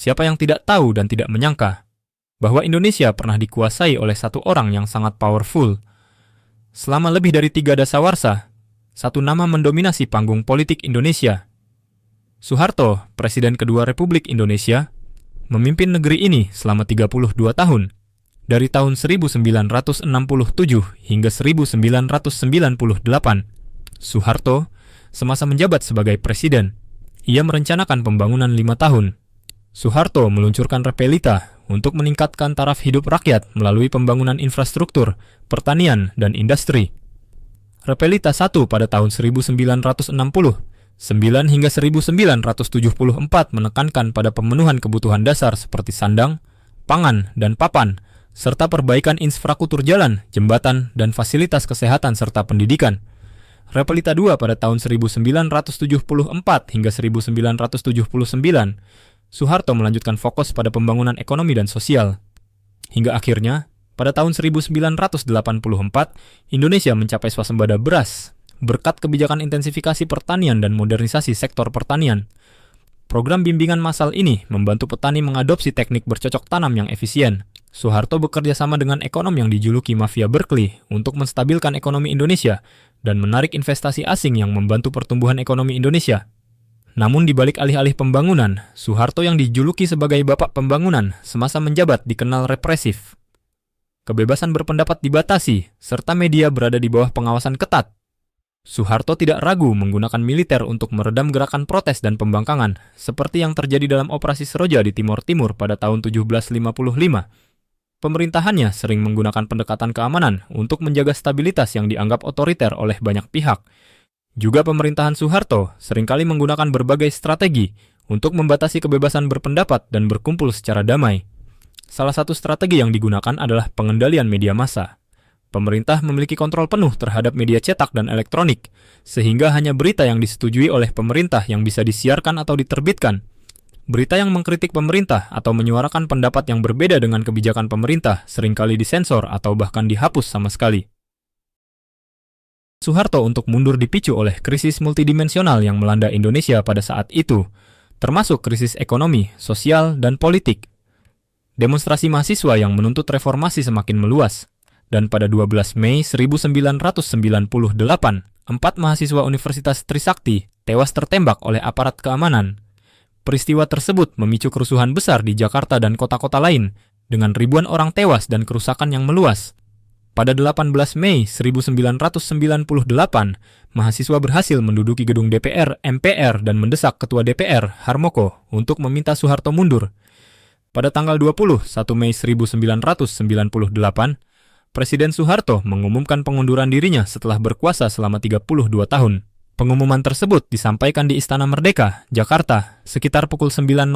Siapa yang tidak tahu dan tidak menyangka bahwa Indonesia pernah dikuasai oleh satu orang yang sangat powerful. Selama lebih dari 3 dasawarsa, satu nama mendominasi panggung politik Indonesia. Soeharto, Presiden kedua Republik Indonesia, memimpin negeri ini selama 32 tahun, dari tahun 1967 hingga 1998. Soeharto, semasa menjabat sebagai presiden, ia merencanakan pembangunan 5 tahun. Soeharto meluncurkan Repelita untuk meningkatkan taraf hidup rakyat melalui pembangunan infrastruktur, pertanian, dan industri. Repelita 1 pada tahun 1960, 9 hingga 1974 menekankan pada pemenuhan kebutuhan dasar seperti sandang, pangan, dan papan, serta perbaikan infrastruktur jalan, jembatan, dan fasilitas kesehatan serta pendidikan. Repelita 2 pada tahun 1974 hingga 1979, Soeharto melanjutkan fokus pada pembangunan ekonomi dan sosial. Hingga akhirnya, pada tahun 1984, Indonesia mencapai swasembada beras berkat kebijakan intensifikasi pertanian dan modernisasi sektor pertanian. Program bimbingan massal ini membantu petani mengadopsi teknik bercocok tanam yang efisien. Soeharto bekerja sama dengan ekonom yang dijuluki Mafia Berkeley untuk menstabilkan ekonomi Indonesia dan menarik investasi asing yang membantu pertumbuhan ekonomi Indonesia. Namun di balik alih-alih pembangunan, Soeharto yang dijuluki sebagai Bapak Pembangunan semasa menjabat dikenal represif. Kebebasan berpendapat dibatasi, serta media berada di bawah pengawasan ketat. Soeharto tidak ragu menggunakan militer untuk meredam gerakan protes dan pembangkangan, seperti yang terjadi dalam Operasi Seroja di Timor Timur pada tahun 1755. Pemerintahannya sering menggunakan pendekatan keamanan untuk menjaga stabilitas yang dianggap otoriter oleh banyak pihak. Juga pemerintahan Soeharto seringkali menggunakan berbagai strategi untuk membatasi kebebasan berpendapat dan berkumpul secara damai. Salah satu strategi yang digunakan adalah pengendalian media massa. Pemerintah memiliki kontrol penuh terhadap media cetak dan elektronik, sehingga hanya berita yang disetujui oleh pemerintah yang bisa disiarkan atau diterbitkan. Berita yang mengkritik pemerintah atau menyuarakan pendapat yang berbeda dengan kebijakan pemerintah seringkali disensor atau bahkan dihapus sama sekali. Soeharto untuk mundur dipicu oleh krisis multidimensional yang melanda Indonesia pada saat itu, termasuk krisis ekonomi, sosial, dan politik. Demonstrasi mahasiswa yang menuntut reformasi semakin meluas, dan pada 12 Mei 1998, 4 mahasiswa Universitas Trisakti tewas tertembak oleh aparat keamanan. Peristiwa tersebut memicu kerusuhan besar di Jakarta dan kota-kota lain, dengan ribuan orang tewas dan kerusakan yang meluas. Pada 18 Mei 1998, mahasiswa berhasil menduduki gedung DPR, MPR, dan mendesak Ketua DPR, Harmoko, untuk meminta Soeharto mundur. Pada tanggal 21 Mei 1998, Presiden Soeharto mengumumkan pengunduran dirinya setelah berkuasa selama 32 tahun. Pengumuman tersebut disampaikan di Istana Merdeka, Jakarta, sekitar pukul 9.00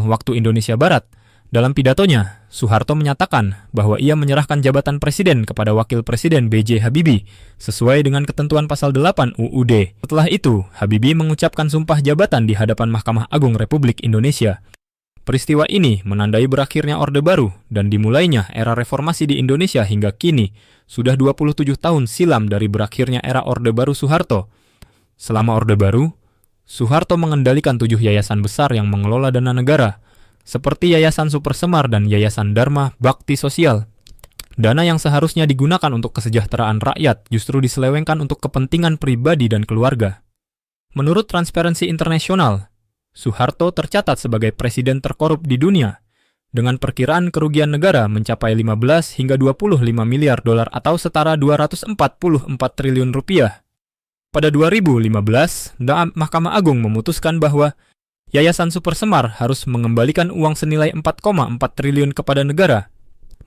waktu Indonesia Barat. Dalam pidatonya, Soeharto menyatakan bahwa ia menyerahkan jabatan presiden kepada Wakil Presiden B.J. Habibie sesuai dengan ketentuan pasal 8 UUD. Setelah itu, Habibie mengucapkan sumpah jabatan di hadapan Mahkamah Agung Republik Indonesia. Peristiwa ini menandai berakhirnya Orde Baru dan dimulainya era reformasi di Indonesia hingga kini, sudah 27 tahun silam dari berakhirnya era Orde Baru Soeharto. Selama Orde Baru, Soeharto mengendalikan 7 yayasan besar yang mengelola dana negara, seperti Yayasan Super Semar dan Yayasan Dharma Bakti Sosial. Dana yang seharusnya digunakan untuk kesejahteraan rakyat justru diselewengkan untuk kepentingan pribadi dan keluarga. Menurut Transparency International, Soeharto tercatat sebagai presiden terkorup di dunia, dengan perkiraan kerugian negara mencapai 15 hingga 25 miliar dolar atau setara 244 triliun rupiah. Pada 2015, Mahkamah Agung memutuskan bahwa Yayasan Super Semar harus mengembalikan uang senilai 4,4 triliun kepada negara,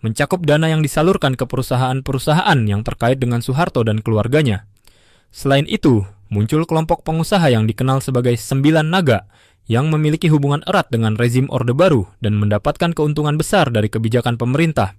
mencakup dana yang disalurkan ke perusahaan-perusahaan yang terkait dengan Soeharto dan keluarganya. Selain itu, muncul kelompok pengusaha yang dikenal sebagai Sembilan Naga, yang memiliki hubungan erat dengan rezim Orde Baru dan mendapatkan keuntungan besar dari kebijakan pemerintah.